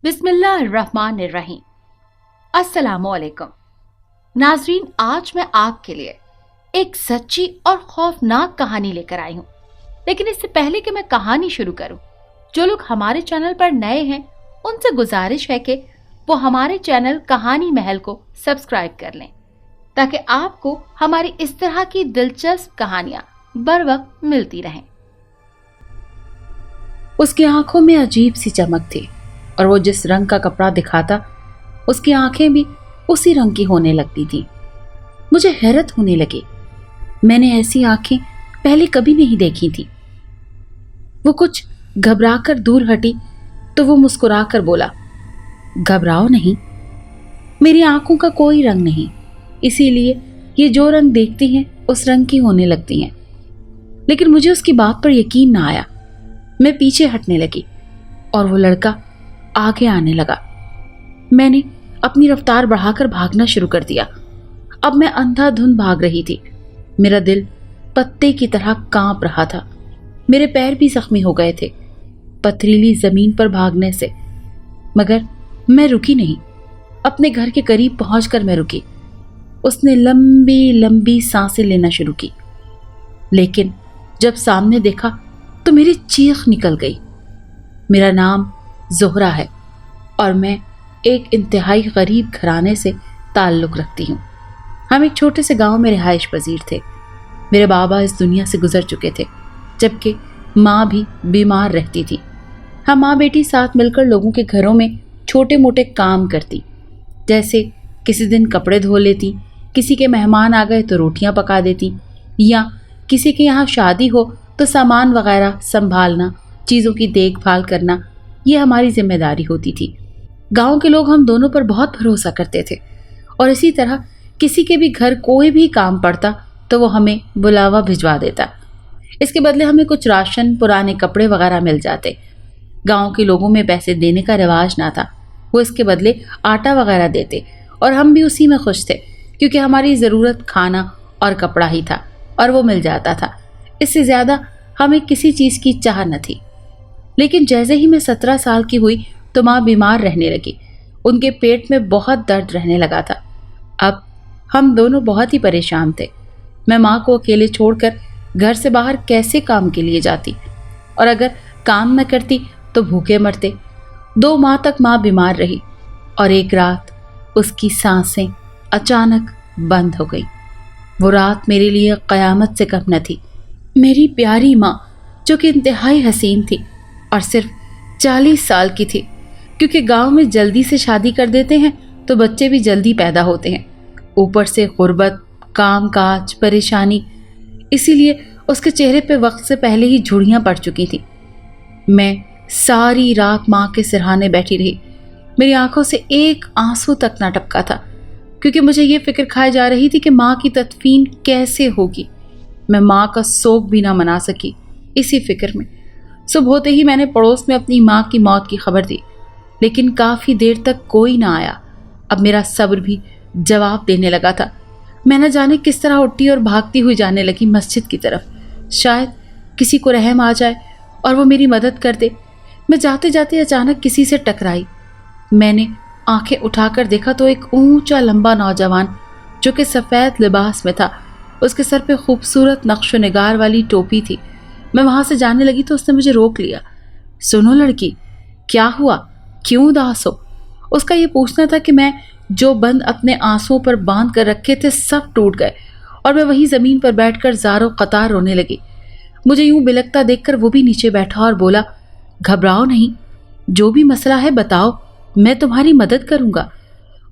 बिस्मिल्लाहिर्रहमानिर्रहीम। अस्सलामुअलैकुम नाजरीन, आज मैं आपके लिए एक सच्ची और खौफनाक कहानी लेकर आई हूँ। लेकिन इससे पहले कि मैं कहानी शुरू करूँ, जो लोग हमारे चैनल पर नए हैं उनसे गुजारिश है कि वो हमारे चैनल कहानी महल को सब्सक्राइब कर लें, ताकि आपको हमारी इस तरह की दिलचस्प कहानियां बर वक्त मिलती रहें। उसकी आंखों में अजीब सी चमक थी और वो जिस रंग का कपड़ा दिखाता उसकी आंखें भी उसी रंग की होने लगती थी। मुझे हैरत होने लगी, मैंने ऐसी आंखें पहले कभी नहीं देखी थी। वो कुछ घबराकर दूर हटी तो वो मुस्कुराकर बोला, घबराओ नहीं, मेरी आंखों का कोई रंग नहीं, इसीलिए ये जो रंग देखती हैं उस रंग की होने लगती हैं। लेकिन मुझे उसकी बात पर यकीन ना आया। मैं पीछे हटने लगी और वो लड़का आगे आने लगा। मैंने अपनी रफ्तार बढ़ाकर भागना शुरू कर दिया। अब मैं अंधाधुंध भाग रही थी। मेरा दिल पत्ते की तरह कांप रहा था। मेरे पैर भी जख्मी हो गए थे पथरीली जमीन पर भागने से। मगर मैं रुकी नहीं। अपने घर के करीब पहुंचकर मैं रुकी। उसने लंबी लंबी सांसें लेना शुरू की, लेकिन जब सामने देखा तो मेरी चीख निकल गई। मेरा नाम ज़ोहरा है और मैं एक इंतहाई गरीब घराने से ताल्लुक़ रखती हूँ। हम एक छोटे से गांव में रिहाइश पजीर थे। मेरे बाबा इस दुनिया से गुजर चुके थे, जबकि माँ भी बीमार रहती थी। हम माँ बेटी साथ मिलकर लोगों के घरों में छोटे मोटे काम करती, जैसे किसी दिन कपड़े धो लेती, किसी के मेहमान आ गए तो रोटियां पका देती, या किसी के यहाँ शादी हो तो सामान वगैरह संभालना, चीज़ों की देखभाल करना, ये हमारी जिम्मेदारी होती थी। गांव के लोग हम दोनों पर बहुत भरोसा करते थे और इसी तरह किसी के भी घर कोई भी काम पड़ता तो वो हमें बुलावा भिजवा देता। इसके बदले हमें कुछ राशन, पुराने कपड़े वगैरह मिल जाते। गांव के लोगों में पैसे देने का रिवाज ना था। वो इसके बदले आटा वगैरह देते और हम भी उसी में खुश थे, क्योंकि हमारी ज़रूरत खाना और कपड़ा ही था और वो मिल जाता था। इससे ज़्यादा हमें किसी चीज़ की चाह न थी। लेकिन जैसे ही मैं 17 साल की हुई तो माँ बीमार रहने लगी। उनके पेट में बहुत दर्द रहने लगा था। अब हम दोनों बहुत ही परेशान थे। मैं माँ को अकेले छोड़कर घर से बाहर कैसे काम के लिए जाती, और अगर काम न करती तो भूखे मरते। 2 माह तक माँ बीमार रही और एक रात उसकी सांसें अचानक बंद हो गई। वो रात मेरे लिए क़यामत से कम न थी। मेरी प्यारी माँ, जो कि इंतहाई हसीन थी और सिर्फ 40 साल की थी, क्योंकि गांव में जल्दी से शादी कर देते हैं तो बच्चे भी जल्दी पैदा होते हैं। ऊपर से गुर्बत, काम काज, परेशानी, इसीलिए उसके चेहरे पे वक्त से पहले ही झुर्रियाँ पड़ चुकी थी। मैं सारी रात माँ के सिरहाने बैठी रही। मेरी आंखों से एक आंसू तक ना टपका था, क्योंकि मुझे ये फिक्र खाई जा रही थी कि माँ की तदफीन कैसे होगी। मैं माँ का शोक भी ना मना सकी। इसी फिक्र में सुबह होते ही मैंने पड़ोस में अपनी माँ की मौत की खबर दी, लेकिन काफ़ी देर तक कोई ना आया। अब मेरा सब्र भी जवाब देने लगा था। मैं न जाने किस तरह उठी और भागती हुई जाने लगी मस्जिद की तरफ। शायद किसी को रहम आ जाए और वो मेरी मदद कर दे। मैं जाते जाते अचानक किसी से टकराई। मैंने आंखें उठाकर देखा तो एक ऊंचा लंबा नौजवान, जो कि सफ़ेद लिबास में था, उसके सर पे खूबसूरत नक्शो निगार वाली टोपी थी। मैं वहाँ से जाने लगी तो उसने मुझे रोक लिया। सुनो लड़की, क्या हुआ, क्यों उदास हो? उसका ये पूछना था कि मैं जो बंद अपने आंसुओं पर बांध कर रखे थे सब टूट गए और मैं वहीं ज़मीन पर बैठकर ज़ारो कतार रोने लगी। मुझे यूं बिलकता देखकर वो भी नीचे बैठा और बोला, घबराओ नहीं, जो भी मसला है बताओ, मैं तुम्हारी मदद करूँगा।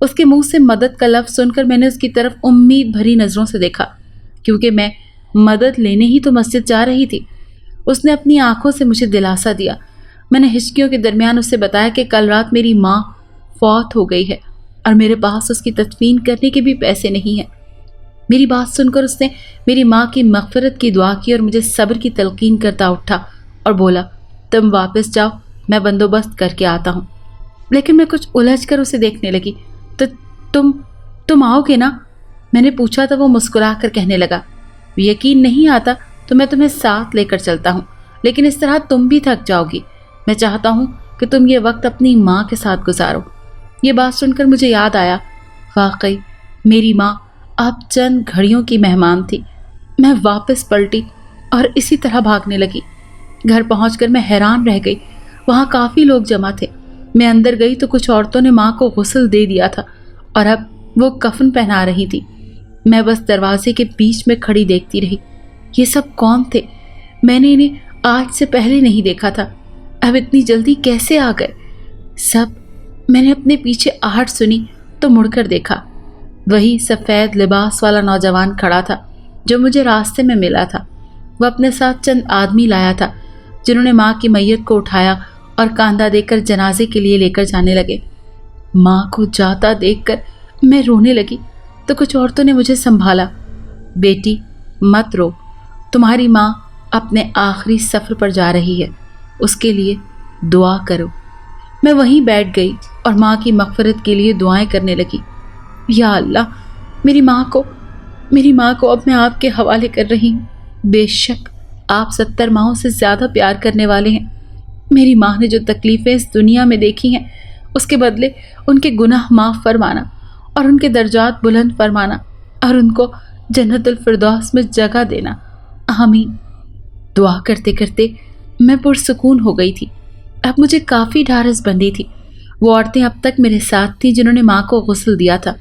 उसके मुंह से मदद का लफ्ज़ सुनकर मैंने उसकी तरफ उम्मीद भरी नज़रों से देखा, क्योंकि मैं मदद लेने ही तो मस्जिद जा रही थी। उसने अपनी आंखों से मुझे दिलासा दिया। मैंने हिचकियों के दरमियान उससे बताया कि कल रात मेरी माँ फौत हो गई है और मेरे पास उसकी तदफीन करने के भी पैसे नहीं हैं। मेरी बात सुनकर उसने मेरी माँ की मग़फ़िरत की दुआ की और मुझे सब्र की तलकीन करता उठा और बोला, तुम वापस जाओ, मैं बंदोबस्त करके आता हूँ। लेकिन मैं कुछ उलझ कर उसे देखने लगी। तो तुम आओगे ना? मैंने पूछा तो वो मुस्कुरा कर कहने लगा, यकीन नहीं आता तो मैं तुम्हें साथ लेकर चलता हूँ, लेकिन इस तरह तुम भी थक जाओगी। मैं चाहता हूँ کہ تم یہ وقت اپنی ماں کے ساتھ گزارو۔ یہ بات سن کر مجھے یاد آیا، واقعی میری ماں اب چند گھڑیوں کی مہمان تھی۔ میں واپس پلٹی اور اسی طرح بھاگنے لگی۔ گھر پہنچ کر میں حیران رہ گئی، وہاں کافی لوگ جمع تھے۔ میں اندر گئی تو کچھ عورتوں نے ماں کو غسل دے دیا تھا اور اب وہ کفن پہنا رہی تھی۔ میں بس دروازے کے بیچ میں کھڑی دیکھتی رہی۔ یہ سب کون تھے؟ میں نے انہیں آج سے پہلے نہیں دیکھا تھا، اب اتنی جلدی کیسے آ گئے سب؟ میں نے اپنے پیچھے آہٹ سنی تو مڑ کر دیکھا، وہی سفید لباس والا نوجوان کھڑا تھا جو مجھے راستے میں ملا تھا۔ وہ اپنے ساتھ چند آدمی لایا تھا جنہوں نے ماں کی میت کو اٹھایا اور کاندھا دے کر جنازے کے لیے لے کر جانے لگے۔ ماں کو جاتا دیکھ کر میں رونے لگی تو کچھ عورتوں نے مجھے سنبھالا۔ بیٹی مت رو، تمہاری ماں اپنے آخری سفر پر جا رہی ہے، اس کے لیے دعا کرو۔ میں وہیں بیٹھ گئی اور ماں کی مغفرت کے لیے دعائیں کرنے لگی۔ یا اللہ، میری ماں کو اب میں آپ کے حوالے کر رہی ہوں۔ بے شک آپ 70 ماہوں سے زیادہ پیار کرنے والے ہیں۔ میری ماں نے جو تکلیفیں اس دنیا میں دیکھی ہیں، اس کے بدلے ان کے گناہ معاف فرمانا اور ان کے درجات بلند فرمانا اور ان کو جنت الفردوس میں جگہ دینا، آمین۔ دعا کرتے کرتے میں پرسکون ہو گئی تھی۔ اب مجھے کافی ڈھارس بندی تھی۔ وہ عورتیں اب تک میرے ساتھ تھیں جنہوں نے ماں کو غسل دیا تھا۔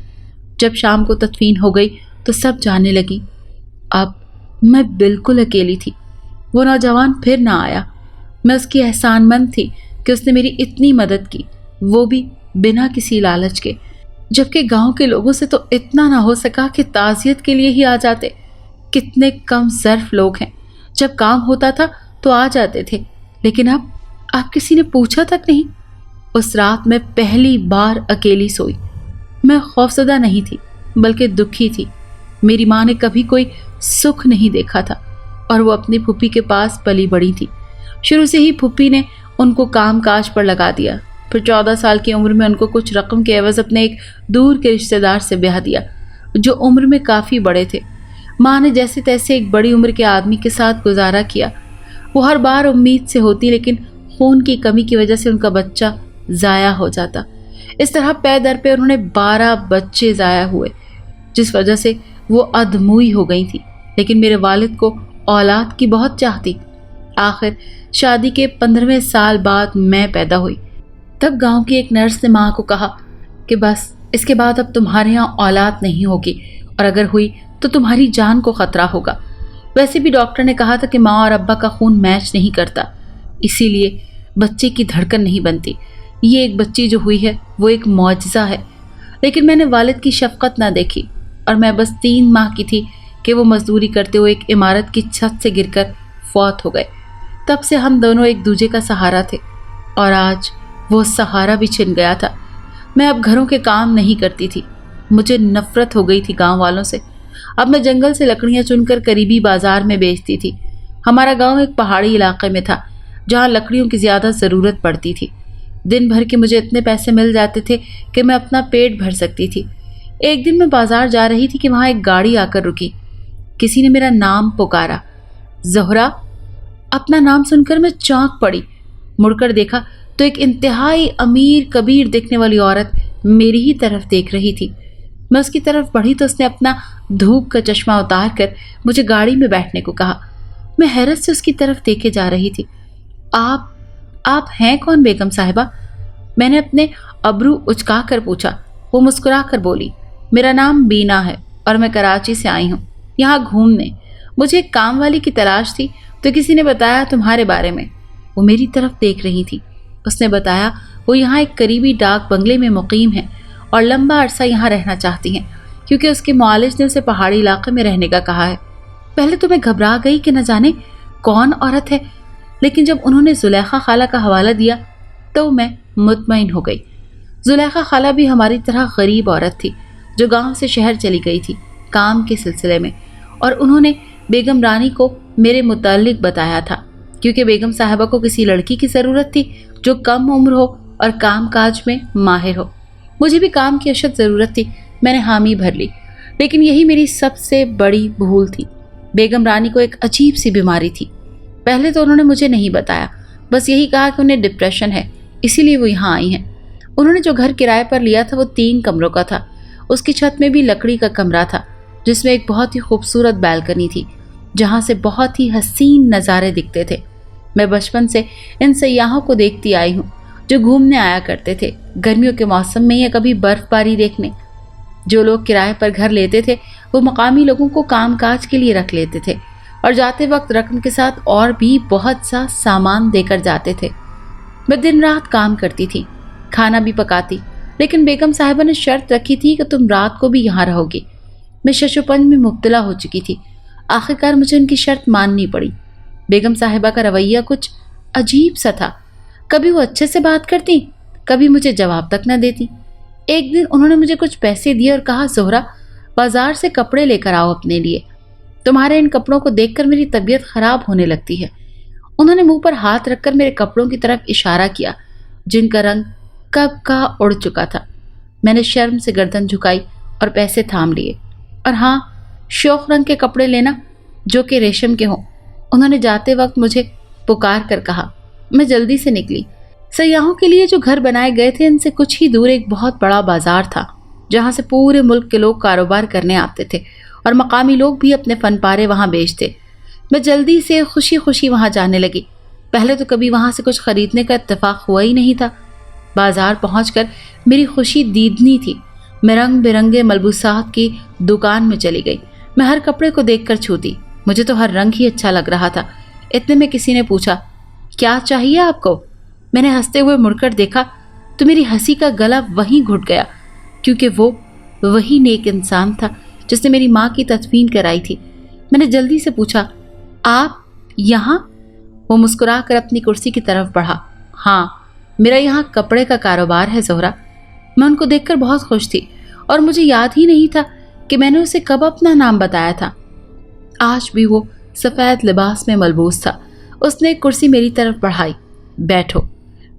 جب شام کو تدفین ہو گئی تو سب جانے لگی۔ اب میں بالکل اکیلی تھی۔ وہ نوجوان پھر نہ آیا۔ میں اس کی احسان مند تھی کہ اس نے میری اتنی مدد کی، وہ بھی بنا کسی لالچ کے، جبکہ گاؤں کے لوگوں سے تو اتنا نہ ہو سکا کہ تعزیت کے لیے ہی آ جاتے۔ کتنے کم ظرف لوگ ہیں، جب کام ہوتا تھا تو آ جاتے تھے، لیکن اب کسی نے پوچھا تک نہیں۔ اس رات میں پہلی بار اکیلی سوئی۔ میں خوفزدہ نہیں تھی بلکہ دکھی تھی۔ میری ماں نے کبھی کوئی سکھ نہیں دیکھا تھا اور وہ اپنی پھوپھی کے پاس پلی بڑی تھی۔ شروع سے ہی پھوپھی نے ان کو کام کاج پر لگا دیا۔ پھر 14 سال کی عمر میں ان کو کچھ رقم کے عوض اپنے ایک دور کے رشتہ دار سے بیاہ دیا جو عمر میں کافی بڑے تھے۔ ماں نے جیسے تیسے ایک بڑی عمر کے آدمی کے ساتھ گزارا کیا۔ وہ ہر بار امید سے ہوتی، لیکن خون کی کمی کی وجہ سے ان کا بچہ ضائع ہو جاتا۔ اس طرح پے در پہ انہوں نے 12 بچے ضائع ہوئے، جس وجہ سے وہ ادموئی ہو گئی تھی۔ لیکن میرے والد کو اولاد کی بہت چاہ تھی۔ آخر شادی کے 15ویں سال بعد میں پیدا ہوئی۔ تب گاؤں کی ایک نرس نے ماں کو کہا کہ بس اس کے بعد اب تمہارے یہاں اولاد نہیں ہوگی، اور اگر ہوئی تو تمہاری جان کو خطرہ ہوگا۔ ویسے بھی ڈاکٹر نے کہا تھا کہ ماں اور ابا کا خون میچ نہیں کرتا، اسی لیے بچے کی دھڑکن نہیں بنتی۔ یہ ایک بچی جو ہوئی ہے وہ ایک معجزہ ہے۔ لیکن میں نے والد کی شفقت نہ دیکھی، اور میں بس 3 ماہ کی تھی کہ وہ مزدوری کرتے ہوئے ایک عمارت کی چھت سے گر کر فوت ہو گئے۔ تب سے ہم دونوں ایک دوسرے کا سہارا تھے، اور آج وہ سہارا بھی چھن گیا تھا۔ میں اب گھروں کے کام نہیں کرتی تھی۔ مجھے نفرت ہو گئی تھی گاؤں والوں سے۔ اب میں جنگل سے لکڑیاں چن کر قریبی بازار میں بیچتی تھی۔ ہمارا گاؤں ایک پہاڑی علاقے میں تھا جہاں لکڑیوں کی زیادہ ضرورت پڑتی تھی۔ دن بھر کے مجھے اتنے پیسے مل جاتے تھے کہ میں اپنا پیٹ بھر سکتی تھی۔ ایک دن میں بازار جا رہی تھی کہ وہاں ایک گاڑی آ کر رکی۔ کسی نے میرا نام پکارا، زہرا۔ اپنا نام سن کر میں چونک پڑی۔ مڑ کر دیکھا تو ایک انتہائی امیر کبیر دکھنے والی عورت میری ہی طرف دیکھ رہی تھی۔ میں اس کی طرف بڑھی تو اس نے اپنا دھوپ کا چشمہ اتار کر مجھے گاڑی میں بیٹھنے کو کہا۔ میں حیرت سے اس کی طرف دیکھے جا رہی تھی۔ آپ ہیں کون بیگم صاحبہ؟ میں نے اپنے ابرو اچکا کر پوچھا۔ وہ مسکرا کر بولی، میرا نام بینا ہے اور میں کراچی سے آئی ہوں یہاں گھومنے۔ مجھے ایک کام والی کی تلاش تھی تو کسی نے بتایا تمہارے بارے میں۔ وہ میری طرف دیکھ رہی تھی۔ اس نے بتایا وہ یہاں ایک قریبی ڈاک بنگلے میں مقیم ہیں اور لمبا عرصہ یہاں رہنا چاہتی ہیں کیونکہ اس کے معالج نے اسے پہاڑی علاقے میں رہنے کا کہا ہے۔ پہلے تو میں گھبرا گئی کہ نہ جانے کون عورت ہے، لیکن جب انہوں نے زلیخا خالہ کا حوالہ دیا تو میں مطمئن ہو گئی۔ زلیخا خالہ بھی ہماری طرح غریب عورت تھی جو گاؤں سے شہر چلی گئی تھی کام کے سلسلے میں، اور انہوں نے بیگم رانی کو میرے متعلق بتایا تھا کیونکہ بیگم صاحبہ کو کسی لڑکی کی ضرورت تھی جو کم عمر ہو اور کام کاج میں ماہر ہو۔ مجھے بھی کام کی اشد ضرورت تھی، میں نے حامی بھر لی، لیکن یہی میری سب سے بڑی بھول تھی۔ بیگم رانی کو ایک عجیب سی بیماری تھی۔ پہلے تو انہوں نے مجھے نہیں بتایا، بس یہی کہا کہ انہیں ڈپریشن ہے इसीलिए वो यहाँ आई हैं। उन्होंने जो घर किराए पर लिया था वो 3 कमरों का था। उसकी छत में भी लकड़ी का कमरा था जिसमें एक बहुत ही खूबसूरत बैल्कनी थी जहाँ से बहुत ही हसीन नज़ारे दिखते थे। मैं बचपन से इन सयाहों को देखती आई हूँ जो घूमने आया करते थे गर्मियों के मौसम में या कभी बर्फबारी देखने। जो लोग किराए पर घर लेते थे वो मकामी लोगों को कामकाज के लिए रख लेते थे और जाते वक्त रकम के साथ और भी बहुत सा सामान देकर जाते थे। मैं दिन रात काम करती थी, खाना भी पकाती, लेकिन बेगम साहिबा ने शर्त रखी थी कि तुम रात को भी यहाँ रहोगी। मैं शशुपंज में मुब्तला हो चुकी थी। आखिरकार मुझे उनकी शर्त माननी पड़ी। बेगम साहिबा का रवैया कुछ अजीब सा था। कभी वो अच्छे से बात करती, कभी मुझे जवाब तक न देती। एक दिन उन्होंने मुझे कुछ पैसे दिए और कहा, ज़ोहरा, बाजार से कपड़े लेकर आओ अपने लिए। तुम्हारे इन कपड़ों को देखकर मेरी तबीयत खराब होने लगती है। उन्होंने मुंह पर हाथ रखकर मेरे कपड़ों की तरफ इशारा किया जिनका रंग कब का उड़ चुका था। मैंने शर्म से गर्दन झुकाई और पैसे थाम लिए। और हाँ, शौक रंग के कपड़े लेना जो कि रेशम के हों। उन्होंने जाते वक्त मुझे पुकार कर कहा। मैं जल्दी से निकली। सयाहों के लिए जो घर बनाए गए थे इनसे कुछ ही दूर एक बहुत बड़ा बाजार था जहाँ से पूरे मुल्क के लोग कारोबार करने आते थे और मकामी लोग भी अपने फनपारे वहाँ बेचते। मैं जल्दी से खुशी खुशी वहाँ जाने लगी। पहले तो कभी वहाँ से कुछ खरीदने का इत्तेफाक हुआ ही नहीं था। बाजार पहुँचकर मेरी खुशी दीदनी थी। मैं रंग बिरंगे मलबूसात की दुकान में चली गई। मैं हर कपड़े को देखकर छूती। मुझे तो हर रंग ही अच्छा लग रहा था। इतने में किसी ने पूछा, क्या चाहिए आपको? मैंने हंसते हुए मुड़कर देखा तो मेरी हंसी का गला वहीं घुट गया, क्योंकि वो वही नेक इंसान था जिसने मेरी माँ की तदफीन कराई थी। मैंने जल्दी से पूछा, आप यहाँ? वो मुस्कुरा कर अपनी कुर्सी की तरफ बढ़ा। हाँ, मेरा यहाँ कपड़े का कारोबार है ज़ोहरा। मैं उनको देखकर बहुत खुश थी और मुझे याद ही नहीं था कि मैंने उसे कब अपना नाम बताया था। आज भी वो सफ़ेद लिबास में मलबूस था। उसने एक कुर्सी मेरी तरफ बढ़ाई। बैठो।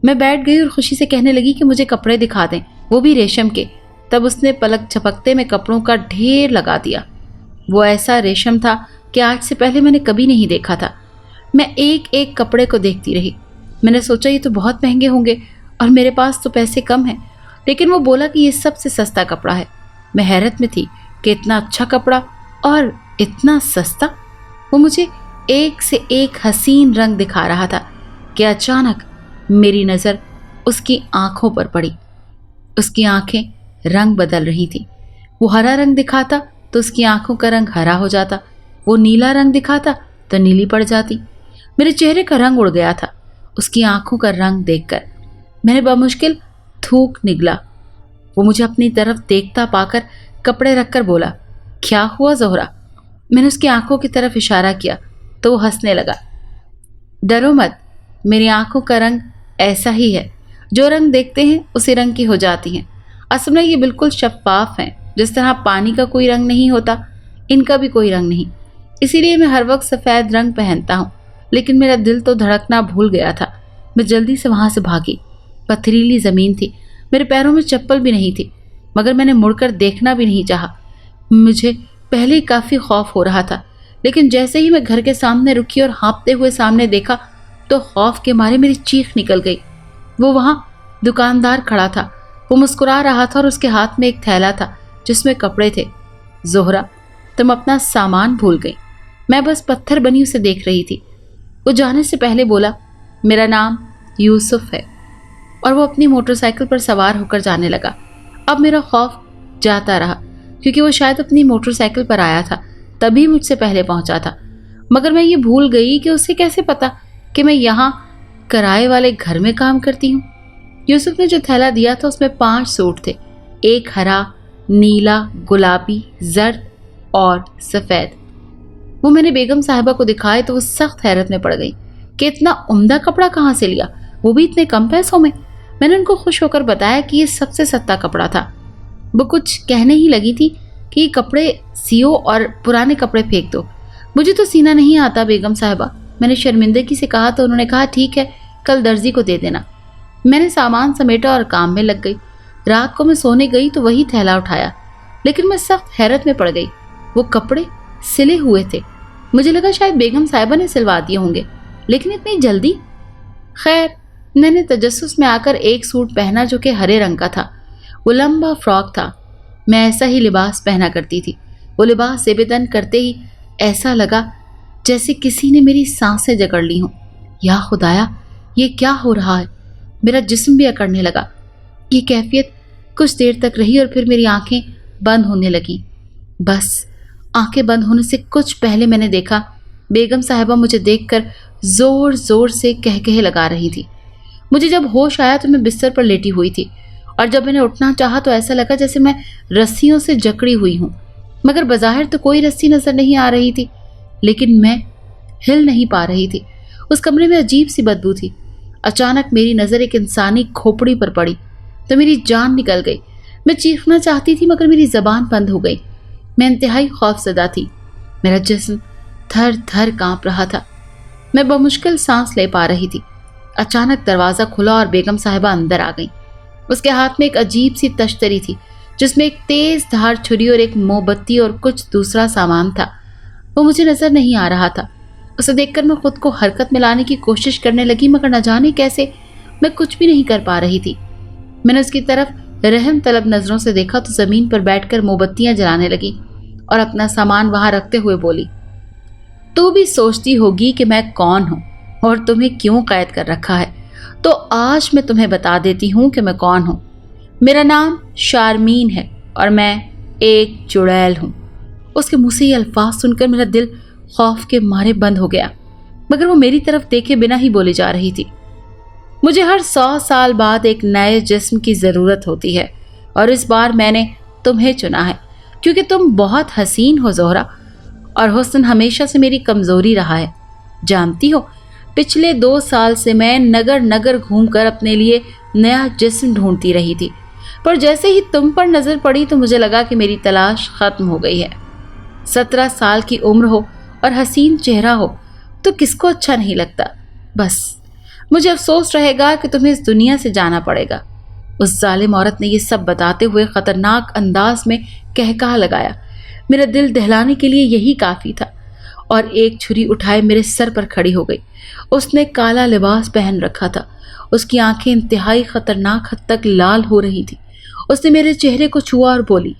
मैं बैठ गई और खुशी से कहने लगी कि मुझे कपड़े दिखा दें, वो भी रेशम के। तब उसने पलक झपकते में कपड़ों का ढेर लगा दिया। वो ऐसा रेशम था कि आज से पहले मैंने कभी नहीं देखा था। मैं एक एक कपड़े को देखती रही। मैंने सोचा ये तो बहुत महंगे होंगे और मेरे पास तो पैसे कम हैं, लेकिन वो बोला कि ये सबसे सस्ता कपड़ा है। मैं हैरत में थी कि इतना अच्छा कपड़ा और इतना सस्ता। वो मुझे एक से एक हसीन रंग दिखा रहा था कि अचानक मेरी नज़र उसकी आंखों पर पड़ी। उसकी आंखें रंग बदल रही थी। वो हरा रंग दिखाता तो उसकी आंखों का रंग हरा हो जाता, वो नीला रंग दिखाता तो नीली पड़ जाती। मेरे चेहरे का रंग उड़ गया था उसकी आंखों का रंग देखकर। मैंने बमुश्किल थूक निगला। वो मुझे अपनी तरफ देखता पाकर कपड़े रखकर बोला, क्या हुआ ज़ोहरा? मैंने उसकी आंखों की तरफ इशारा किया तो वो हंसने लगा। डरो मत, मेरी आंखों का रंग ऐसा ही है। जो रंग देखते हैं उसी रंग की हो जाती हैं। असल में ये बिल्कुल शफाफ हैं। जिस तरह पानी का कोई रंग नहीं होता, इनका भी कोई रंग नहीं। इसीलिए मैं हर वक्त सफ़ेद रंग पहनता हूँ। लेकिन मेरा दिल तो धड़कना भूल गया था। मैं जल्दी से वहाँ से भागी। पथरीली ज़मीन थी, मेरे पैरों में चप्पल भी नहीं थी, मगर मैंने मुड़कर देखना भी नहीं चाहा। मुझे पहले काफ़ी खौफ हो रहा था, लेकिन जैसे ही मैं घर के सामने रुकी और हाँफते हुए सामने देखा तो खौफ के मारे मेरी चीख निकल गई। वो वहाँ दुकानदार खड़ा था। वो मुस्कुरा रहा था और उसके हाथ में एक थैला था जिसमें कपड़े थे। ज़ोहरा, तुम अपना सामान भूल गई। मैं बस पत्थर बनी उसे देख रही थी। वो जाने से पहले बोला, मेरा नाम यूसुफ है। और वो अपनी मोटरसाइकिल पर सवार होकर जाने लगा। अब मेरा खौफ जाता रहा, क्योंकि वो शायद अपनी मोटरसाइकिल पर आया था, तभी मुझसे पहले पहुंचा था। मगर मैं ये भूल गई कि उसे कैसे पता कि मैं यहाँ किराए वाले घर में काम करती हूँ। यूसुफ ने जो थैला दिया था उसमें 5 सूट थे, एक हरा, नीला, गुलाबी, जर्द और सफ़ेद। वो मैंने बेगम साहिबा को दिखाए तो वो सख्त हैरत में पड़ गई कि इतना उम्दा कपड़ा कहाँ से लिया, वो भी इतने कम पैसों में। मैंने उनको खुश होकर बताया कि ये सबसे सस्ता कपड़ा था। वो कुछ कहने ही लगी थी कि ये कपड़े सियो और पुराने कपड़े फेंक दो। मुझे तो सीना नहीं आता बेगम साहिबा। मैंने शर्मिंदगी से कहा तो उन्होंने कहा, ठीक है, कल दर्जी को दे देना। मैंने सामान समेटा और काम में लग गई। रात को मैं सोने गई तो वही थैला उठाया, लेकिन मैं सख्त हैरत में पड़ गई। वो कपड़े सिले हुए थे। मुझे लगा शायद बेगम साहिबा ने सिलवा दिए होंगे, लेकिन इतनी जल्दी। खैर, میں نے تجسس میں آकर ایک سوٹ پہنا جو کہ ہرے رنگ کا تھا۔ وہ لمبا فراک تھا۔ میں ایسا ہی لباس پہنا کرتی تھی۔ وہ لباس زیبدن کرتے ہی ایسا لگا جیسے کسی نے میری سانسیں جکڑ لی ہوں۔ یا خدایا، یہ کیا ہو رہا ہے؟ میرا جسم بھی اکڑنے لگا۔ یہ کیفیت کچھ دیر تک رہی اور پھر میری آنکھیں بند ہونے لگیں۔ بس آنکھیں بند ہونے سے کچھ پہلے میں نے دیکھا بیگم صاحبہ مجھے دیکھ کر زور زور سے کہے لگا رہی تھی۔ مجھے جب ہوش آیا تو میں بستر پر لیٹی ہوئی تھی، اور جب میں نے اٹھنا چاہا تو ایسا لگا جیسے میں رسیوں سے جکڑی ہوئی ہوں، مگر بظاہر تو کوئی رسی نظر نہیں آ رہی تھی، لیکن میں ہل نہیں پا رہی تھی۔ اس کمرے میں عجیب سی بدبو تھی۔ اچانک میری نظر ایک انسانی کھوپڑی پر پڑی تو میری جان نکل گئی۔ میں چیخنا چاہتی تھی مگر میری زبان بند ہو گئی۔ میں انتہائی خوف زدہ تھی۔ میرا جسم تھر تھر کانپ رہا تھا۔ میں بمشکل سانس لے پا رہی تھی۔ اچانک دروازہ کھلا اور بیگم صاحبہ اندر آ گئیں۔ اس کے ہاتھ میں ایک عجیب سی تشتری تھی جس میں ایک تیز دھار چھری اور ایک موم بتی اور کچھ دوسرا سامان تھا۔ وہ مجھے نظر نہیں آ رہا تھا۔ اسے دیکھ کر میں خود کو حرکت میں لانے کی کوشش کرنے لگی مگر نہ جانے کیسے میں کچھ بھی نہیں کر پا رہی تھی۔ میں نے اس کی طرف رحم طلب نظروں سے دیکھا تو زمین پر بیٹھ کر موم بتیاں جلانے لگی اور اپنا سامان وہاں رکھتے ہوئے بولی، تو بھی سوچتی ہوگی کہ میں کون ہوں اور تمہیں کیوں قید کر رکھا ہے، تو آج میں تمہیں بتا دیتی ہوں کہ میں کون ہوں۔ میرا نام شارمین ہے اور میں ایک چڑیل ہوں۔ اس کے منہ سے یہ الفاظ سن کر میرا دل خوف کے مارے بند ہو گیا، مگر وہ میری طرف دیکھے بنا ہی بولی جا رہی تھی۔ مجھے ہر 100 سال بعد ایک نئے جسم کی ضرورت ہوتی ہے اور اس بار میں نے تمہیں چنا ہے کیونکہ تم بہت حسین ہو زہرا، اور حسن ہمیشہ سے میری کمزوری رہا ہے۔ جانتی ہو، پچھلے 2 سال سے میں نگر نگر گھوم کر اپنے لیے نیا جسم ڈھونڈتی رہی تھی، پر جیسے ہی تم پر نظر پڑی تو مجھے لگا کہ میری تلاش ختم ہو گئی ہے۔ 17 سال کی عمر ہو اور حسین چہرہ ہو تو کس کو اچھا نہیں لگتا؟ بس مجھے افسوس رہے گا کہ تمہیں اس دنیا سے جانا پڑے گا۔ اس ظالم عورت نے یہ سب بتاتے ہوئے خطرناک انداز میں کہا لگایا۔ میرا دل دہلانے کے لیے یہی کافی تھا، اور ایک چھری اٹھائے میرے سر پر کھڑی ہو گئی۔ اس نے کالا لباس پہن رکھا تھا۔ اس کی آنکھیں انتہائی خطرناک حد تک لال ہو رہی تھی۔ اس نے میرے چہرے کو چھوا اور بولی،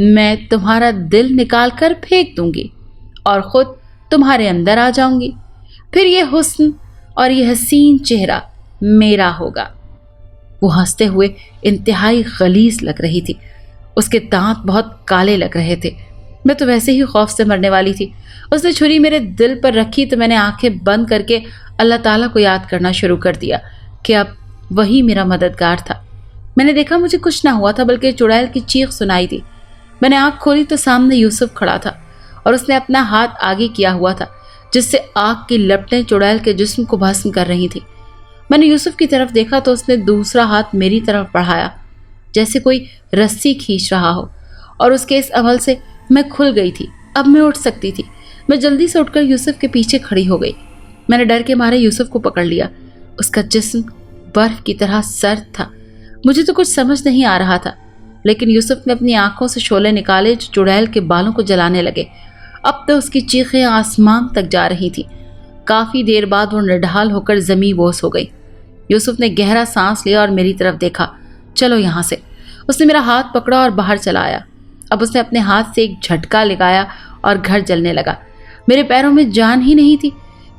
میں تمہارا دل نکال کر پھینک دوں گی اور خود تمہارے اندر آ جاؤں گی، پھر یہ حسن اور یہ حسین چہرہ میرا ہوگا۔ وہ ہنستے ہوئے انتہائی غلیظ لگ رہی تھی۔ اس کے دانت بہت کالے لگ رہے تھے۔ میں تو ویسے ہی خوف سے مرنے والی تھی۔ اس نے چھری میرے دل پر رکھی تو میں نے آنکھیں بند کر کے اللہ تعالیٰ کو یاد کرنا شروع کر دیا کہ اب وہی میرا مددگار تھا۔ میں نے دیکھا مجھے کچھ نہ ہوا تھا بلکہ چڑیل کی چیخ سنائی دی۔ میں نے آنکھ کھولی تو سامنے یوسف کھڑا تھا اور اس نے اپنا ہاتھ آگے کیا ہوا تھا جس سے آگ کی لپٹیں چڑیل کے جسم کو بھسم کر رہی تھی۔ میں نے یوسف کی طرف دیکھا تو اس نے دوسرا ہاتھ میری طرف بڑھایا جیسے کوئی رسی کھینچ رہا ہو، اور اس کے اس عمل سے میں کھل گئی تھی۔ اب میں اٹھ سکتی تھی۔ میں جلدی سے اٹھ کر یوسف کے پیچھے کھڑی ہو گئی۔ میں نے ڈر کے مارے یوسف کو پکڑ لیا۔ اس کا جسم برف کی طرح سرد تھا۔ مجھے تو کچھ سمجھ نہیں آ رہا تھا، لیکن یوسف نے اپنی آنکھوں سے شعلے نکالے جو چڑیل کے بالوں کو جلانے لگے۔ اب تو اس کی چیخیں آسمان تک جا رہی تھیں۔ کافی دیر بعد وہ نڈھال ہو کر زمیں بوس ہو گئی۔ یوسف نے گہرا سانس لیا اور میری طرف دیکھا۔ چلو یہاں سے۔ اس نے میرا ہاتھ پکڑا اور باہر چلا آیا۔ اب اس نے اپنے ہاتھ سے ایک جھٹکا لگایا اور گھر جلنے لگا۔ میرے پیروں میں جان ہی نہیں تھی۔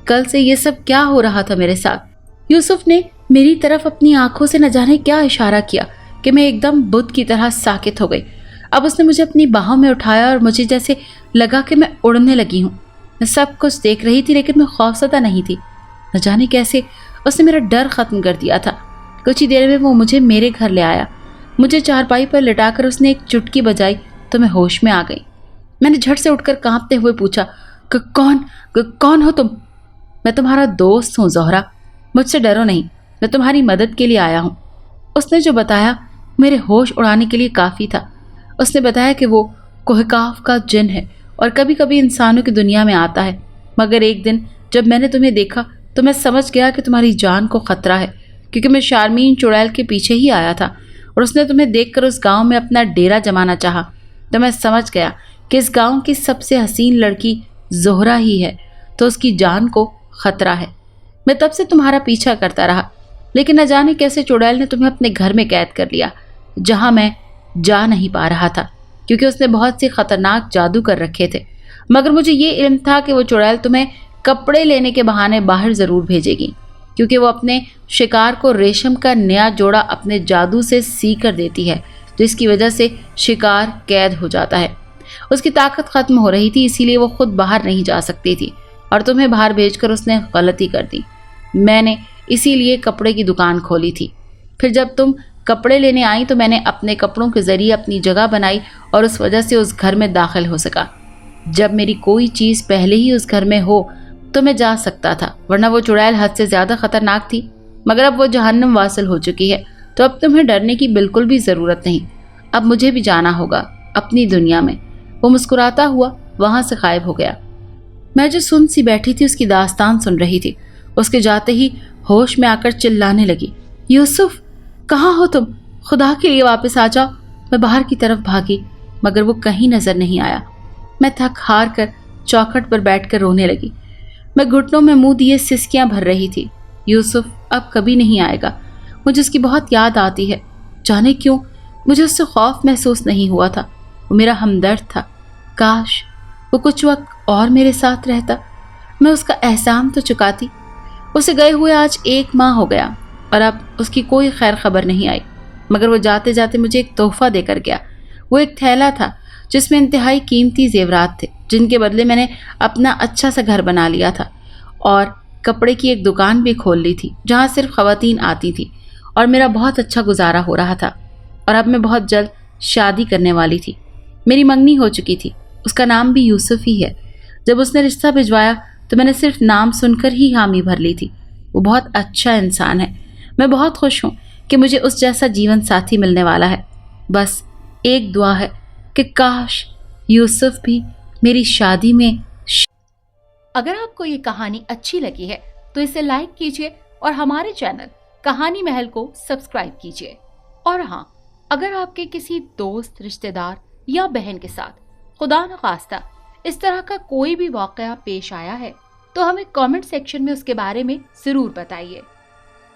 کل سے یہ سب کیا ہو رہا تھا میرے ساتھ؟ یوسف نے میری طرف اپنی آنکھوں سے نہ جانے کیا اشارہ کیا کہ میں ایک دم بت کی طرح ساکت ہو گئی۔ اب اس نے مجھے اپنی باہوں میں اٹھایا اور مجھے جیسے لگا کہ میں اڑنے لگی ہوں۔ میں سب کچھ دیکھ رہی تھی لیکن میں خوفزدہ نہیں تھی۔ نہ جانے کیسے اس نے میرا ڈر ختم کر دیا تھا۔ کچھ ہی دیر میں وہ مجھے میرے گھر لے آیا۔ مجھے چارپائی پر لٹا کر اس نے ایک چٹکی بجائی تو میں ہوش میں آ گئی۔ میں نے جھٹ سے اٹھ کر کانپتے ہوئے پوچھا کہ کون ہو تم؟ میں تمہارا دوست ہوں زہرا، مجھ سے ڈرو نہیں، میں تمہاری مدد کے لیے آیا ہوں۔ اس نے جو بتایا میرے ہوش اڑانے کے لیے کافی تھا۔ اس نے بتایا کہ وہ کوہکاف کا جن ہے اور کبھی کبھی انسانوں کی دنیا میں آتا ہے، مگر ایک دن جب میں نے تمہیں دیکھا تو میں سمجھ گیا کہ تمہاری جان کو خطرہ ہے، کیونکہ میں شارمین چڑیل کے پیچھے ہی آیا تھا اور اس نے تمہیں دیکھ کر اس گاؤں میں اپنا ڈیرا جمانا چاہا۔ تو میں سمجھ گیا کہ اس گاؤں کی سب سے حسین لڑکی زہرا ہی ہے، تو اس کی جان کو خطرہ ہے۔ मैं तब से तुम्हारा पीछा करता रहा, लेकिन न जाने कैसे चुड़ैल ने तुम्हें अपने घर में कैद कर लिया, जहां मैं जा नहीं पा रहा था, क्योंकि उसने बहुत से खतरनाक जादू कर रखे थे। मगर मुझे ये इल्म था कि वो चुड़ैल तुम्हें कपड़े लेने के बहाने बाहर जरूर भेजेगी, क्योंकि वो अपने शिकार को रेशम का नया जोड़ा अपने जादू से सी कर देती है, जिसकी वजह से शिकार कैद हो जाता है। उसकी ताकत खत्म हो रही थी, इसीलिए वो खुद बाहर नहीं जा सकती थी और तुम्हें बाहर भेजकर उसने गलती कर दी। मैंने इसीलिए कपड़े की दुकान खोली थी। फिर जब तुम कपड़े लेने आई तो मैंने अपने कपड़ों के जरिए अपनी जगह बनाई और उस वजह से उस घर में दाखिल हो सका। जब मेरी कोई चीज़ पहले ही उस घर में हो तो मैं जा सकता था, वरना वो चुड़ैल हद से ज़्यादा खतरनाक थी। मगर अब वो जहन्नम वासिल हो चुकी है, तो अब तुम्हें डरने की बिल्कुल भी ज़रूरत नहीं। अब मुझे भी जाना होगा अपनी दुनिया में। वो मुस्कुराता हुआ वहाँ से गायब हो गया। मैं जो सुन सी बैठी थी उसकी दास्तान सुन रही थी। उसके जाते ही होश में आकर चिल्लाने लगी, यूसुफ कहाँ हो तुम? खुदा के लिए वापस आ जाओ। मैं बाहर की तरफ भागी, मगर वो कहीं नजर नहीं आया। मैं थक हार कर चौखट पर बैठकर रोने लगी। मैं घुटनों में मुंह दिए सिसकियां भर रही थी। यूसुफ अब कभी नहीं आएगा। मुझे उसकी बहुत याद आती है। जाने क्यों मुझे उससे खौफ महसूस नहीं हुआ था। वो मेरा हमदर्द था। काश वो कुछ वक्त और मेरे साथ रहता, मैं उसका एहसान तो चुकाती। उसे गए हुए आज 1 माह हो गया और अब उसकी कोई खैर खबर नहीं आई। मगर वो जाते जाते मुझे एक तोहफा देकर गया। वो एक थैला था जिसमें इंतहाई कीमती जेवरात थे, जिनके बदले मैंने अपना अच्छा सा घर बना लिया था और कपड़े की एक दुकान भी खोल ली थी, जहाँ सिर्फ खवातीन आती थी और मेरा बहुत अच्छा गुजारा हो रहा था। और अब मैं बहुत जल्द शादी करने वाली थी। मेरी मंगनी हो चुकी थी। उसका नाम भी यूसुफ ही है। जब उसने रिश्ता भिजवाया तो मैंने सिर्फ नाम सुनकर ही हामी भर ली थी। वो बहुत अच्छा इंसान है। मैं बहुत खुश हूँ कि मुझे उस जैसा जीवन साथी मिलने वाला है। बस एक दुआ है कि काश यूसुफ भी मेरी शादी में। अगर आपको ये कहानी अच्छी लगी है तो इसे लाइक कीजिए और हमारे चैनल कहानी महल को सब्सक्राइब कीजिए। और हाँ, अगर आपके किसी दोस्त, रिश्तेदार या बहन के साथ खुदा न खास्ता इस तरह का कोई भी वाकया पेश आया है तो हमें कमेंट सेक्शन में उसके बारे में जरूर बताइए।